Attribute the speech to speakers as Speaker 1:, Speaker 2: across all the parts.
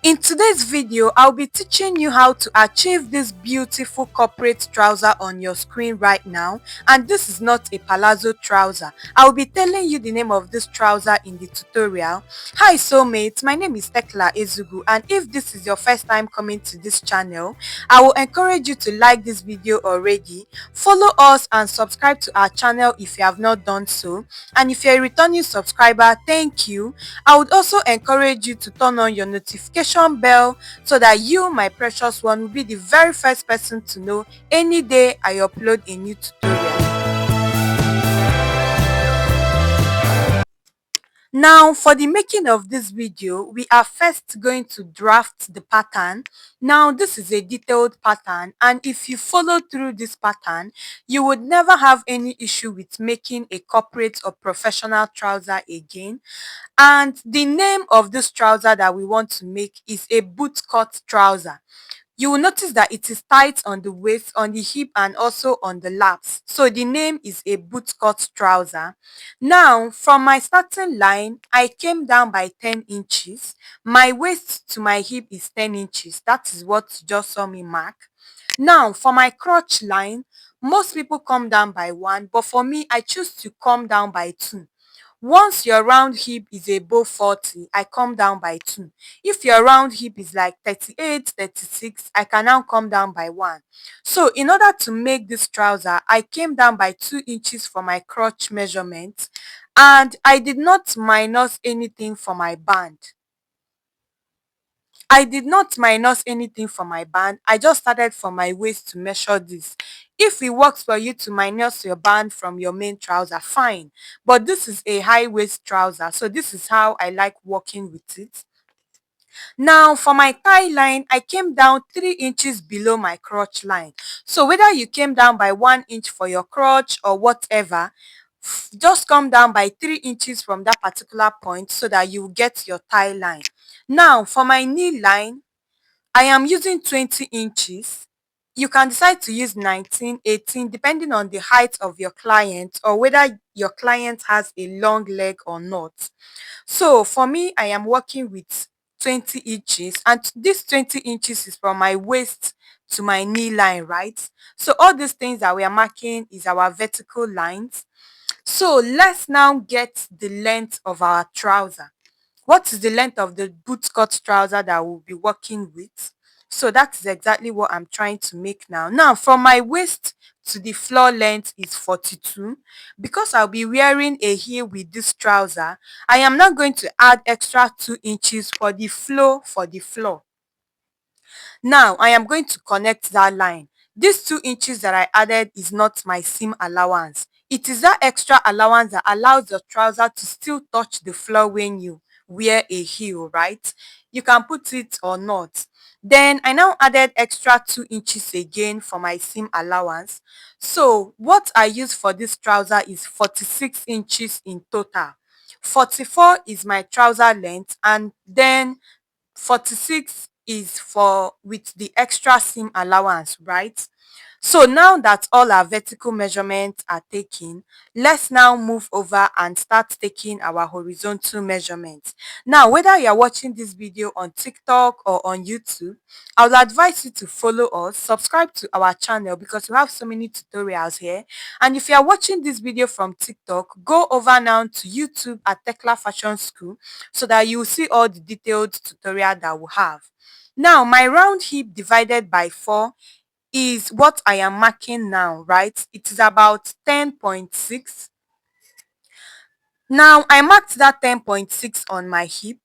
Speaker 1: In today's video, I'll be teaching you how to achieve this beautiful corporate trouser on your screen right now. And this is not a palazzo trouser. I'll be telling you the name of this trouser in the tutorial. Hi soulmates, my name is TECLAR Ezugu, and if this is your first time coming to this channel, I will encourage you to like this video already, follow us and subscribe to our channel if you have not done so. And if you're a returning subscriber, thank you. I would also encourage you to turn on your notification bell so that you, my precious one, will be the very first person to know any day I upload a new tutorial. Now, for the making of this video, we are first going to draft the pattern. Now, this is a detailed pattern, and if you follow through this pattern, you would never have any issue with making a corporate or professional trouser again. And the name of this trouser that we want to make is a boot cut trouser. You will notice that it is tight on the waist, on the hip, and also on the laps. So the name is a boot cut trouser. Now, from my starting line, I came down by 10 inches. My waist to my hip is 10 inches. That is what you just saw me mark. Now, for my crotch line, most people come down by 1, but for me, I choose to come down by 2. Once your round hip is above 40, I come down by 2. If your round hip is like 38, 36, I can now come down by 1. So in order to make this trouser, I came down by 2 inches for my crotch measurement, and I did not minus anything for my band. I just started from my waist to measure this. If it works for you to minus your band from your main trouser, fine. But this is a high waist trouser, so this is how I like working with it. Now, for my thigh line, I came down 3 inches below my crotch line. So whether you came down by 1 inch for your crotch or whatever, just come down by 3 inches from that particular point so that you get your thigh line. Now, for my knee line, I am using 20 inches. You can decide to use 19, 18, depending on the height of your client or whether your client has a long leg or not. So for me, I am working with 20 inches, and this 20 inches is from my waist to my knee line, right? So all these things that we are marking is our vertical lines. So let's now get the length of our trouser. What is the length of the boot cut trouser that we'll be working with? So that is exactly what I'm trying to make now. Now, from my waist to the floor length is 42. Because I'll be wearing a heel with this trouser, I am now going to add extra 2 inches for the flow for the floor. Now, I am going to connect that line. These 2 inches that I added is not my seam allowance. It is that extra allowance that allows your trouser to still touch the floor when you wear a heel, right? You can put it or not. Then I now added extra 2 inches again for my seam allowance. So what I use for this trouser is 46 inches in total. 44 is my trouser length, and then 46 is for with the extra seam allowance, right? So now that all our vertical measurements are taken, let's now move over and start taking our horizontal measurements. Now, whether you are watching this video on TikTok or on YouTube, I would advise you to follow us, subscribe to our channel because we have so many tutorials here. And if you are watching this video from TikTok, go over now to YouTube at TECLAR Fashion School so that you will see all the detailed tutorial that we have. Now, my round hip divided by 4 is what I am marking now, right? It is about 10.6. Now, I marked that 10.6 on my hip.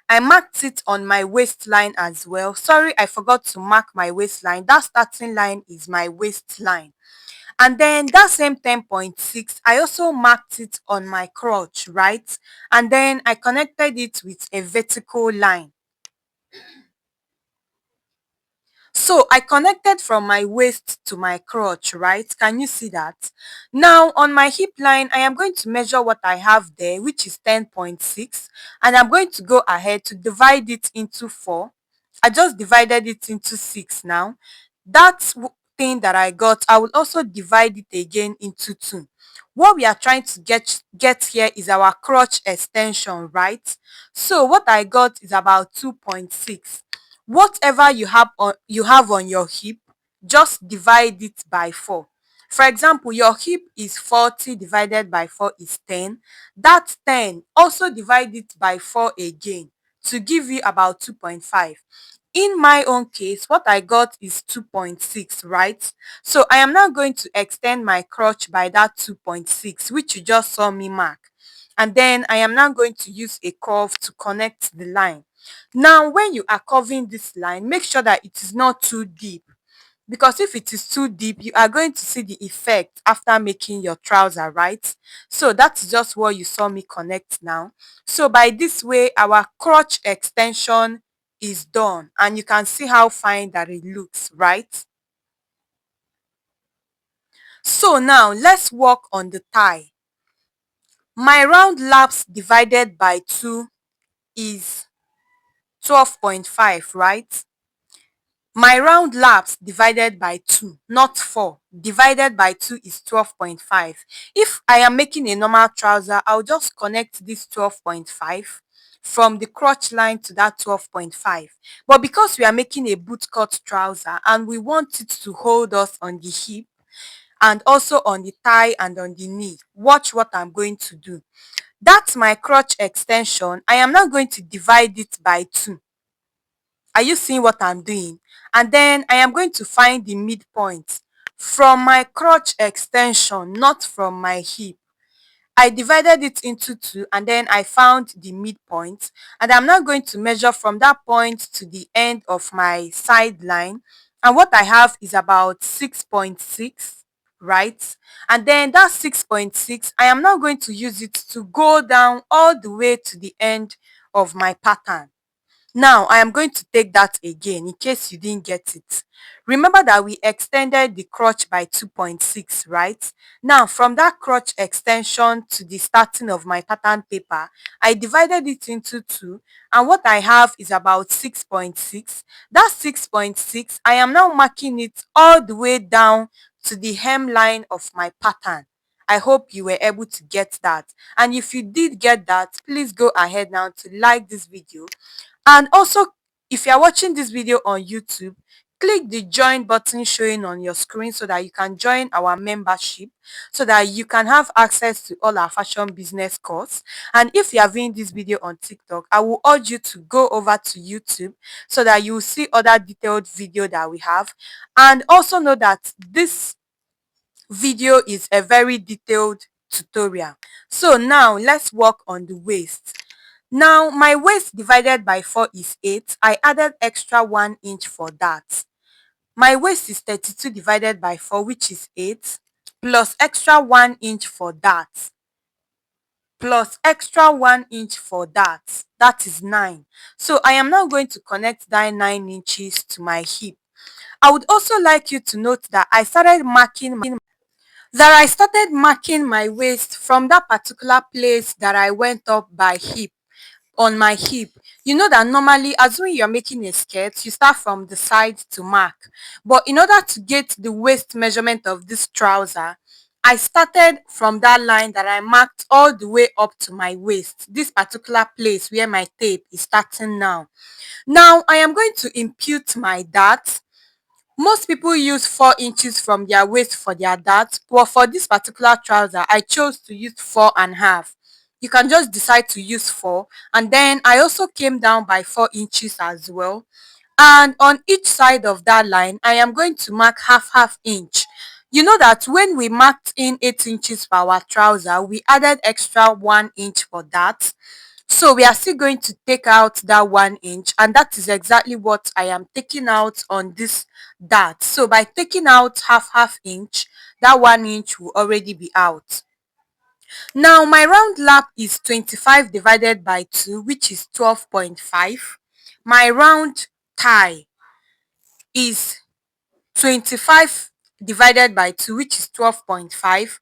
Speaker 1: I marked it on my waistline as well. Sorry, I forgot to mark my waistline. That starting line is my waistline. And then that same 10.6, I also marked it on my crotch, right? And then I connected it with a vertical line. So I connected from my waist to my crotch, right? Can you see that? Now on my hip line, I am going to measure what I have there, which is 10.6, and I'm going to go ahead to divide it into 4. I just divided it into 6 now. That thing that I got, I will also divide it again into 2. What we are trying to get here is our crotch extension, right? So what I got is about 2.6. whatever you have on your hip, just divide it by 4. For example, your hip is 40 divided by 4 is 10. That 10, also divide it by 4 again to give you about 2.5. In my own case, what I got is 2.6, right? So I am now going to extend my crotch by that 2.6, which you just saw me mark. And then I am now going to use a curve to connect the line. Now, when you are curving this line, make sure that it is not too deep, because if it is too deep, you are going to see the effect after making your trouser, right? So that's just what you saw me connect now. So by this way, our crotch extension is done, and you can see how fine that it looks, right? So now let's work on the thigh. My round laps divided by 2 is 12.5, right? My round laps divided by 2, not 4, divided by 2 is 12.5. If I am making a normal trouser, I'll just connect this 12.5 from the crotch line to that 12.5. But because we are making a boot cut trouser and we want it to hold us on the hip and also on the thigh and on the knee, watch what I'm going to do. That's my crotch extension. I am now going to divide it by 2. Are you seeing what I'm doing? And then I am going to find the midpoint from my crotch extension, not from my hip. I divided it into 2 and then I found the midpoint, and I'm now going to measure from that point to the end of my side line, and what I have is about 6.6, right? And then that 6.6, I am now going to use it to go down all the way to the end of my pattern. Now, I am going to take that again in case you didn't get it. Remember that we extended the crotch by 2.6, right? Now, from that crotch extension to the starting of my pattern paper, I divided it into 2, and what I have is about 6.6. That 6.6, I am now marking it all the way down to the hemline of my pattern. I hope you were able to get that. And if you did get that, please go ahead now to like this video. And also, if you are watching this video on YouTube, click the join button showing on your screen so that you can join our membership, so that you can have access to all our fashion business course. And if you are viewing this video on TikTok, I will urge you to go over to YouTube so that you will see other detailed video that we have. And also know that this video is a very detailed tutorial. So now let's work on the waist. Now, my waist divided by 4 is 8. I added extra 1 inch for that. My waist is 32 divided by 4, which is 8, plus extra 1 inch for that, plus extra 1 inch for that. That is 9. So I am now going to connect that 9 inches to my hip. I would also like you to note that I started marking my waist from that particular place that I went up by hip, on my hip. You know that normally, assuming you're making a skirt, you start from the side to mark. But in order to get the waist measurement of this trouser, I started from that line that I marked all the way up to my waist, this particular place where my tape is starting now. Now, I am going to impute my dart. Most people use 4 inches from their waist for their dart, but for this particular trouser, I chose to use 4.5. You can just decide to use 4. And then I also came down by 4 inches as well. And on each side of that line, I am going to mark half inch. You know that when we marked in 8 inches for our trouser, we added extra 1 inch for that. So we are still going to take out that 1 inch, and that is exactly what I am taking out on this dart. So by taking out half inch, that 1 inch will already be out. Now my round lap is 25 divided by 2, which is 12.5. My round thigh is 25 divided by 2, which is 12.5.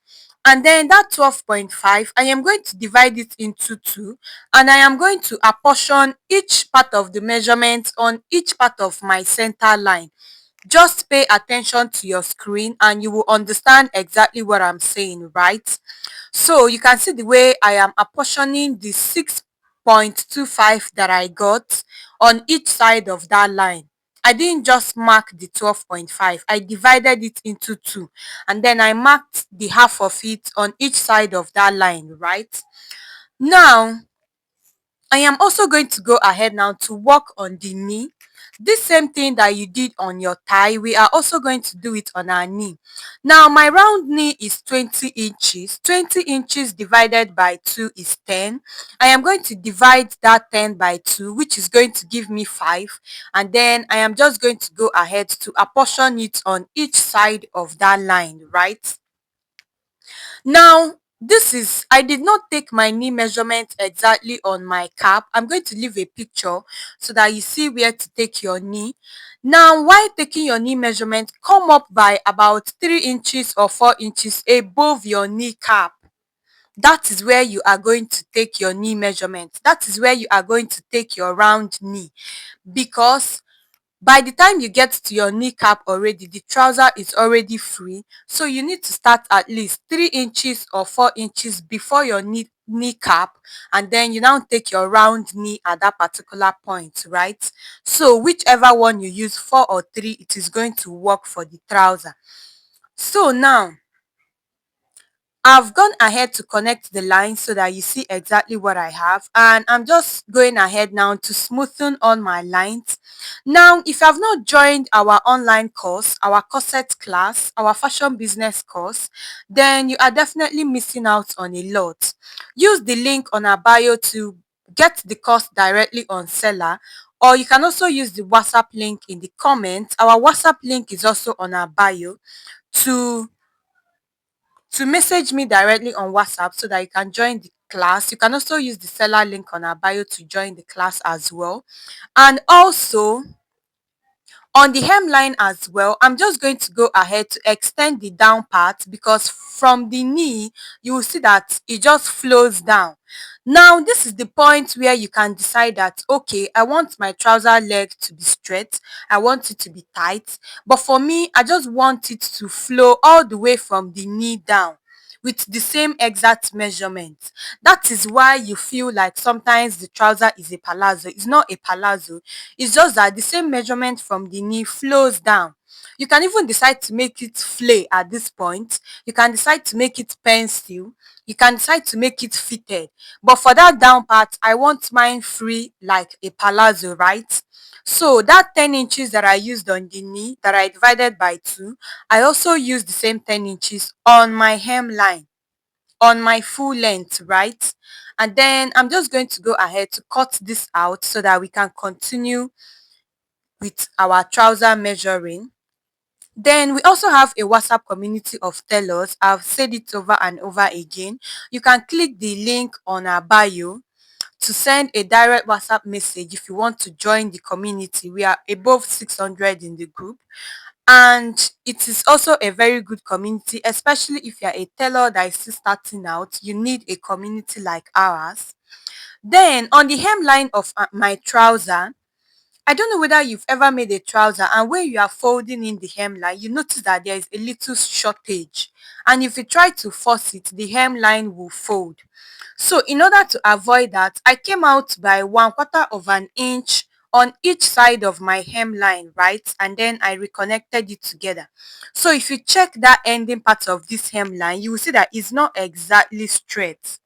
Speaker 1: And then that 12.5, I am going to divide it into 2, and I am going to apportion each part of the measurement on each part of my center line. Just pay attention to your screen and you will understand exactly what I'm saying, right? So you can see the way I am apportioning the 6 0.25 that I got on each side of that line. I didn't just mark the 12.5. I divided it into two, and then I marked the half of it on each side of that line, right? Now, I am also going to go ahead now to work on the knee. This same thing that you did on your thigh, we are also going to do it on our knee. Now, my round knee is 20 inches. 20 inches divided by 2 is 10. I am going to divide that 10 by 2, which is going to give me 5. And then I am just going to go ahead to apportion it on each side of that line, right? Now, I did not take my knee measurement exactly on my cap. I'm going to leave a picture so that you see where to take your knee. Now, while taking your knee measurement, come up by about 3 inches or 4 inches above your knee cap. That is where you are going to take your knee measurement. That is where you are going to take your round knee, because by the time you get to your kneecap already, the trouser is already free. So you need to start at least 3 inches or 4 inches before your kneecap, and then you now take your round knee at that particular point, right? So whichever one you use, 4 or 3, it is going to work for the trouser. So now, I've gone ahead to connect the lines so that you see exactly what I have, and I'm just going ahead now to smoothen on my lines. Now, if you have not joined our online course, our corset class, our fashion business course, then you are definitely missing out on a lot. Use the link on our bio to get the course directly on Seller, or you can also use the WhatsApp link in the comments. Our WhatsApp link is also on our bio to message me directly on WhatsApp so that you can join the class. You can also use the seller link on our bio to join the class as well. And also, on the hemline as well, I'm just going to go ahead to extend the down part, because from the knee, you will see that it just flows down. Now, this is the point where you can decide that, okay, I want my trouser leg to be straight, I want it to be tight, but for me, I just want it to flow all the way from the knee down with the same exact measurement. That is why you feel like sometimes the trouser is a palazzo. It's not a palazzo. It's just that the same measurement from the knee flows down. You can even decide to make it flay at this point. You can decide to make it pencil. You can decide to make it fitted. But for that down part, I want mine free like a palazzo, right? So that 10 inches that I used on the knee, that I divided by 2, I also used the same 10 inches on my hemline, on my full length, right? And then I'm just going to go ahead to cut this out so that we can continue with our trouser measuring. Then we also have a WhatsApp community of tailors. I've said it over and over again. You can click the link on our bio to send a direct WhatsApp message if you want to join the community. We are above 600 in the group. And it is also a very good community, especially if you're a tailor that is still starting out. You need a community like ours. Then on the hemline of my trouser, I don't know whether you've ever made a trouser and when you are folding in the hemline, you notice that there is a little shortage. And if you try to force it, the hemline will fold. So in order to avoid that, I came out by 1/4 of an inch on each side of my hemline, right? And then I reconnected it together. So if you check that ending part of this hemline, you will see that it's not exactly straight.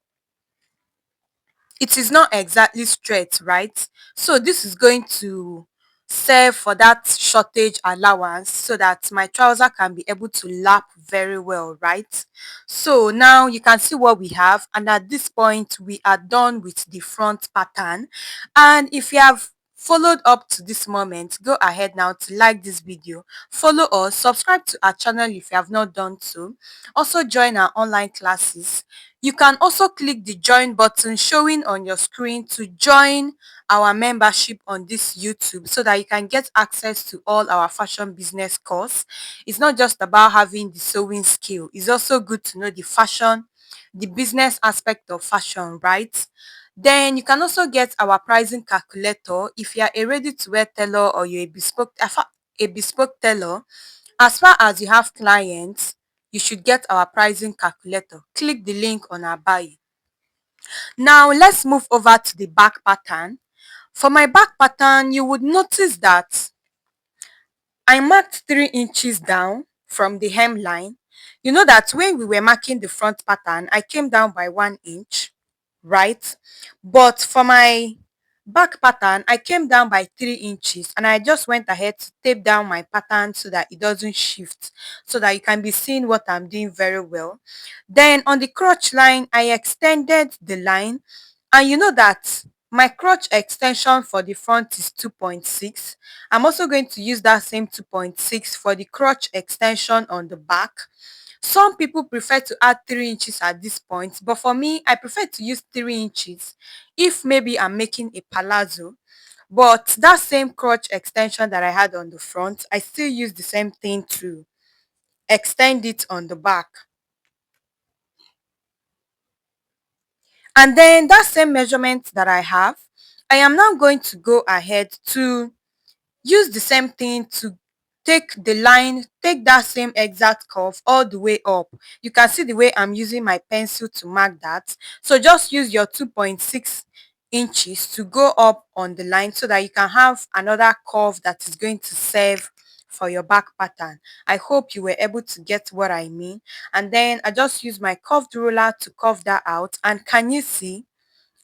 Speaker 1: It is not exactly straight, right? So this is going to serve for that shortage allowance so that my trouser can be able to lap very well, right? So now you can see what we have, and at this point we are done with the front pattern. And if you have followed up to this moment, go ahead now to like this video, follow us, subscribe to our channel if you have not done so, also join our online classes. You can also click the join button showing on your screen to join our membership on this YouTube so that you can get access to all our fashion business course. It's not just about having the sewing skill. It's also good to know the fashion, the business aspect of fashion, right? Then you can also get our pricing calculator if you are a ready-to-wear tailor or you're a bespoke tailor. As far as you have clients, you should get our pricing calculator. Click the link on our bio. Now let's move over to the back pattern. For my back pattern, you would notice that I marked 3 inches down from the hemline. You know that when we were marking the front pattern, I came down by 1 inch, right? But for my back pattern, I came down by 3 inches and I just went ahead to tape down my pattern so that it doesn't shift, so that you can be seeing what I'm doing very well. Then on the crotch line, I extended the line, and you know that my crotch extension for the front is 2.6. I'm also going to use that same 2.6 for the crotch extension on the back. Some people prefer to add 3 inches at this point, but for me, I prefer to use 3 inches if maybe I'm making a palazzo. But that same crotch extension that I had on the front, I still use the same thing to extend it on the back. And then that same measurement that I have, I am now going to go ahead to use the same thing to take the line, take that same exact curve all the way up. You can see the way I'm using my pencil to mark that. So just use your 2.6 inches to go up on the line so that you can have another curve that is going to serve for your back pattern. I hope you were able to get what I mean. And then I just use my curved ruler to curve that out. And can you see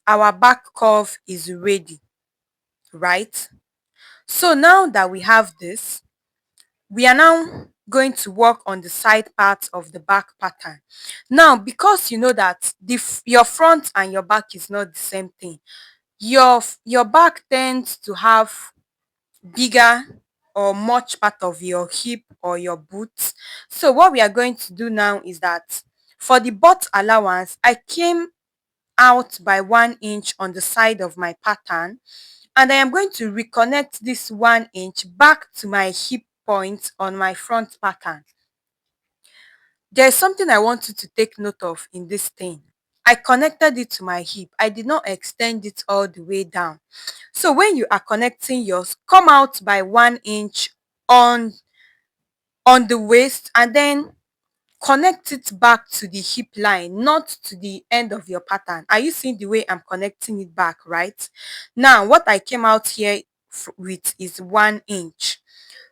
Speaker 1: our back curve is ready, right? So now that we have this, we are now going to work on the side part of the back pattern. Now, because you know that your front and your back is not the same thing, your back tends to have bigger or much part of your hip or your boot. So what we are going to do now is that for the butt allowance, I came out by 1 inch on the side of my pattern, and I am going to reconnect this 1 inch back to my hip point on my front pattern. There's something I want you to take note of in this thing. I connected it to my hip. I did not extend it all the way down. So when you are connecting yours, come out by 1 inch on the waist, and then connect it back to the hip line, not to the end of your pattern. Are you seeing the way I'm connecting it back, right? Now, what I came out here with is 1 inch.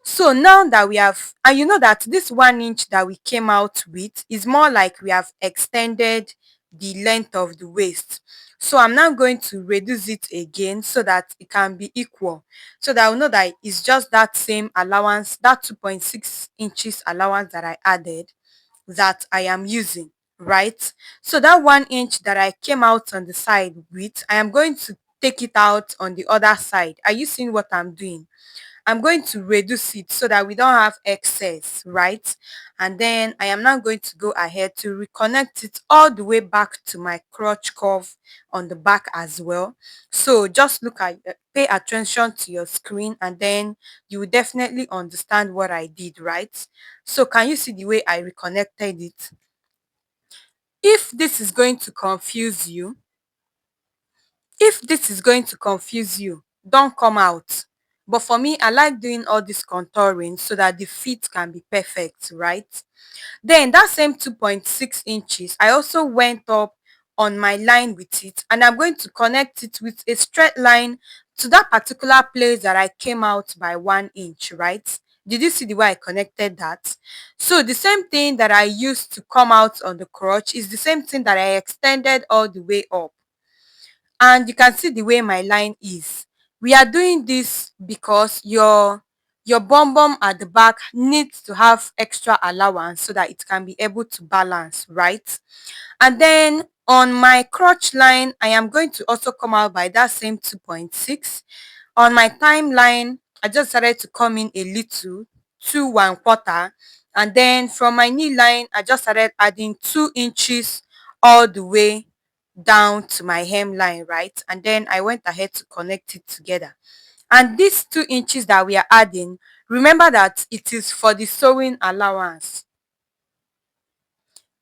Speaker 1: So now that we have, and you know that this 1 inch that we came out with is more like we have extended the length of the waist. So I'm now going to reduce it again so that it can be equal. So that I know that it's just that same allowance, that 2.6 inches allowance that I added, that I am using, right? So that 1 inch that I came out on the side with, I am going to take it out on the other side. Are you seeing what I'm doing? I'm going to reduce it so that we don't have excess, right? And then I am now going to go ahead to reconnect it all the way back to my crotch curve on the back as well. So just look at, pay attention to your screen, and then you will definitely understand what I did, right? So can you see the way I reconnected it? If this is going to confuse you, If this is going to confuse you, don't come out. But for me, I like doing all this contouring so that the fit can be perfect, right? Then that same 2.6 inches, I also went up on my line with it, and I'm going to connect it with a straight line to that particular place that I came out by 1 inch, right? Did you see the way I connected that? So the same thing that I used to come out on the crotch is the same thing that I extended all the way up. And you can see the way my line is. We are doing this because your bum bum at the back needs to have extra allowance so that it can be able to balance, right? And then on my crotch line, I am going to also come out by that same 2.6. On my timeline, I just started to come in a little, 2 1/4, and then from my knee line, I just started adding 2 inches all the way down to my hemline, right? And then I went ahead to connect it together. And these 2 inches that we are adding, remember that it is for the sewing allowance.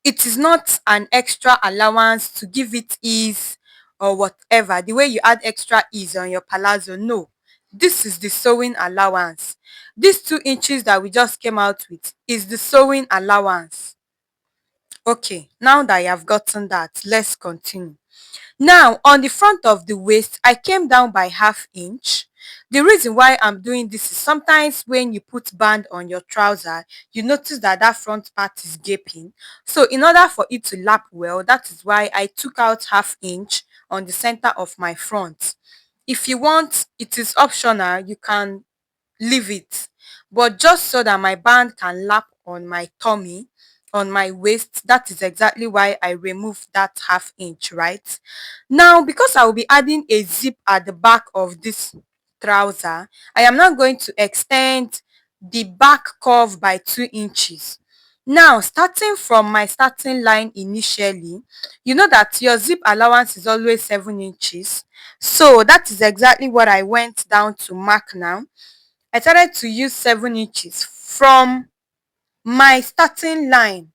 Speaker 1: It is not an extra allowance to give it ease or whatever. The way you add extra ease on your palazzo, no. This is the sewing allowance. These 2 inches that we just came out with is the sewing allowance. Okay, now that you have gotten that, let's continue. Now, on the front of the waist, I came down by half inch. The reason why I'm doing this is sometimes when you put band on your trouser, you notice that that front part is gaping. So in order for it to lap well, that is why I took out half inch on the center of my front. If you want, it is optional, you can leave it. But just so that my band can lap on my tummy, on my waist, that is exactly why I removed that half inch, right? Now, because I will be adding a zip at the back of this trouser, I am now going to extend the back curve by 2 inches. Now, starting from my starting line initially, you know that your zip allowance is always 7 inches. So that is exactly what I went down to mark now. I started to use 7 inches from my starting line,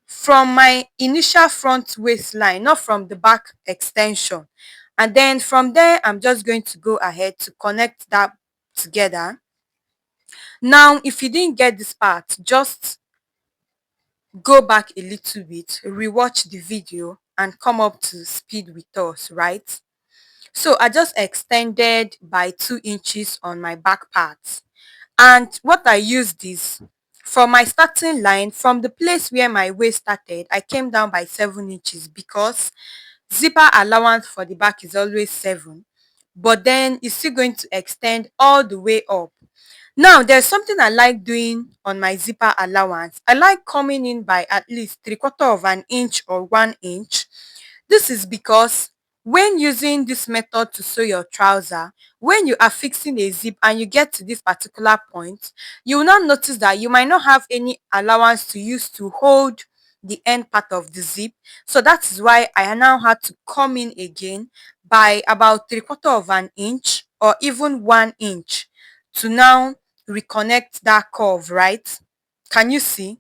Speaker 1: from my initial front waistline, not from the back extension. And then from there, I'm just going to go ahead to connect that together. Now, if you didn't get this part, just go back a little bit, rewatch the video, and come up to speed with us, right? So I just extended by 2 inches on my back part. And what I used is, from my starting line, from the place where my waist started, I came down by 7 inches because zipper allowance for the back is always 7. But then it's still going to extend all the way up. Now, there's something I like doing on my zipper allowance. I like coming in by at least 3/4 of an inch or 1 inch. This is because when using this method to sew your trouser, when you are fixing a zip and you get to this particular point, you will not notice that you might not have any allowance to use to hold the end part of the zip. So that is why I now had to come in again by about 3/4 of an inch or even 1 inch to now reconnect that curve, right? Can you see?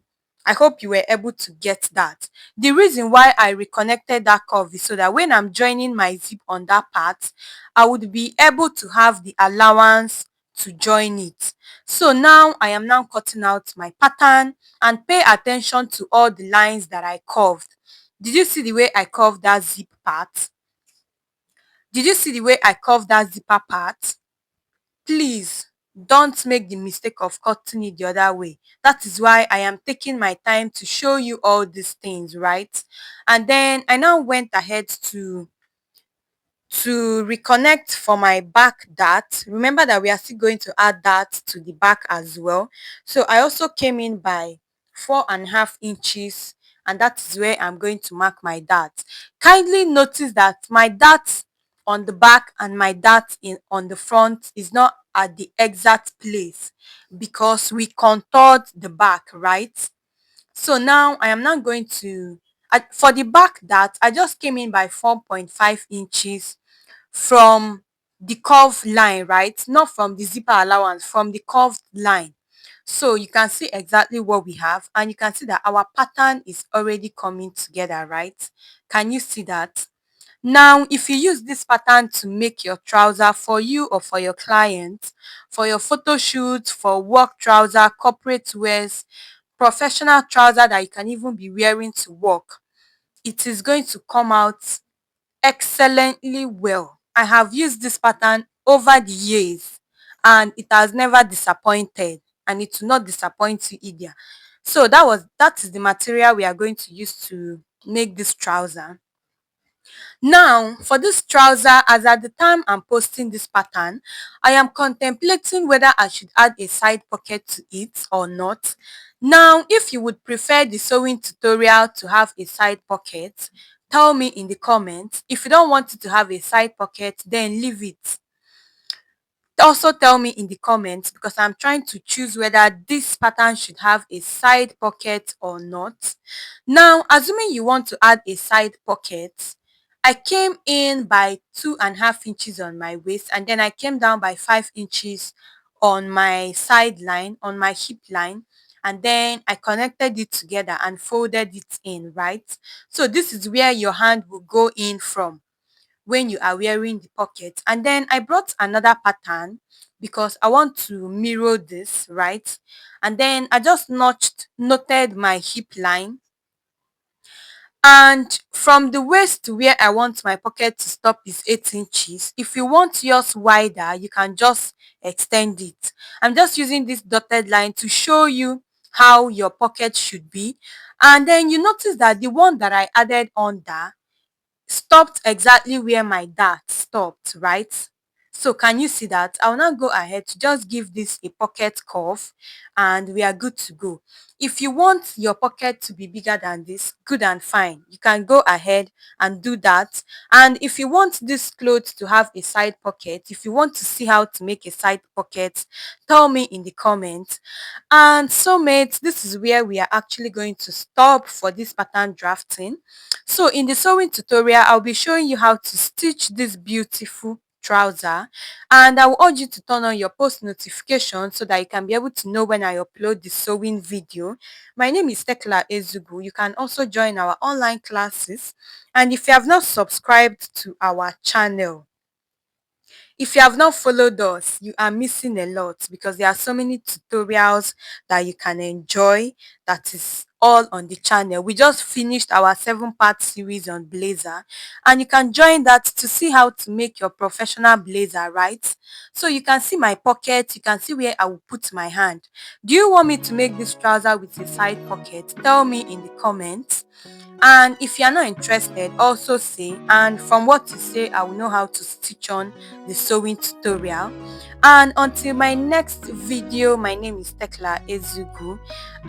Speaker 1: I hope you were able to get that. The reason why I reconnected that curve is so that when I'm joining my zip on that part, I would be able to have the allowance to join it. So now I am now cutting out my pattern, and pay attention to all the lines that I curved. Did you see the way I curved that zip part? Did you see the way I curved that zipper part? Please don't make the mistake of cutting it the other way. That is why I am taking my time to show you all these things, right? And then I now went ahead to reconnect for my back dart. Remember that we are still going to add that to the back as well. So I also came in by 4.5 inches, and that is where I'm going to mark my dart. Kindly notice that my dart on the back and my dart on the front is not at the exact place because we contoured the back, right? So now I am now going to, for the back dart, I just came in by 4.5 inches from the curved line, right? Not from the zipper allowance, from the curved line. So you can see exactly what we have, and you can see that our pattern is already coming together, right? Can you see that? Now, if you use this pattern to make your trouser for you or for your client, for your photo shoots, for work trouser, corporate wears, professional trouser that you can even be wearing to work, it is going to come out excellently well. I have used this pattern over the years and it has never disappointed, and it will not disappoint you either. So that is the material we are going to use to make this trouser. Now, for this trouser, as at the time I'm posting this pattern, I am contemplating whether I should add a side pocket to it or not. Now, if you would prefer the sewing tutorial to have a side pocket, tell me in the comments. If you don't want it to have a side pocket, then leave it. Also tell me in the comments, because I'm trying to choose whether this pattern should have a side pocket or not. Now, assuming you want to add a side pocket, I came in by 2.5 inches on my waist, and then I came down by 5 inches on my side line, on my hip line, and then I connected it together and folded it in, right? So this is where your hand will go in from when you are wearing the pocket. And then I brought another pattern because I want to mirror this, right? And then I just noted my hip line, And from the waist to where I want my pocket to stop is 8 inches. If you want yours wider, you can just extend it. I'm just using this dotted line to show you how your pocket should be. And then you notice that the one that I added under stopped exactly where my dart stopped, right? So can you see that? I'll now go ahead to just give this a pocket curve and we are good to go. If you want your pocket to be bigger than this, good and fine. You can go ahead and do that. And if you want this clothes to have a side pocket, if you want to see how to make a side pocket, tell me in the comments. And so mates, this is where we are actually going to stop for this pattern drafting. So in the sewing tutorial, I'll be showing you how to stitch this beautiful trouser, and I will urge you to turn on your post notifications so that you can be able to know when I upload the sewing video. My name is TECLAR Ezugu. You can also join our online classes, and if you have not subscribed to our channel, if you have not followed us, you are missing a lot because there are so many tutorials that you can enjoy that is all on the channel. We just finished our 7-part series on blazer, and you can join that to see how to make your professional blazer, right? So you can see my pocket, you can see where I will put my hand. Do you want me to make this trouser with a side pocket? Tell me in the comments. And if you are not interested, also say, and from what you say, I will know how to stitch on the sewing tutorial. And until my next video, my name is Tekla Ezugu,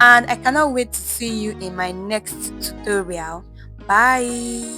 Speaker 1: and I cannot wait to see you in my next tutorial. Bye.